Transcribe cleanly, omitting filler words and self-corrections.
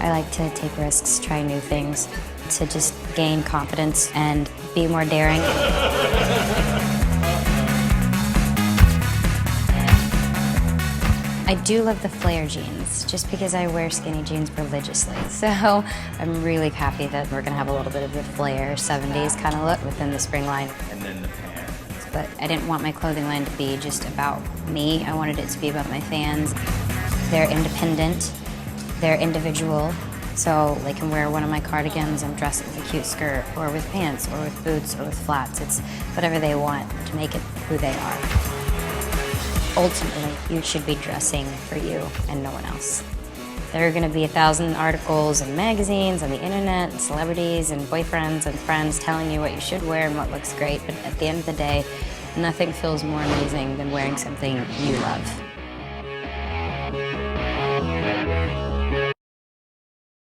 I like to take risks, try new things, to just gain confidence and be more daring. I do love the flare jeans, just because I wear skinny jeans religiously. So I'm really happy that we're gonna have a little bit of the flare 70s kind of look within the spring line. And then the pants. But I didn't want my clothing line to be just about me. I wanted it to be about my fans. They're independent, they're individual. So they can wear one of my cardigans and dress it with a cute skirt, or with pants, or with boots, or with flats. It's whatever they want to make it who they are. Ultimately, you should be dressing for you and no one else. There are gonna be 1,000 articles and magazines on the internet, and celebrities and boyfriends and friends telling you what you should wear and what looks great, but at the end of the day, nothing feels more amazing than wearing something you love.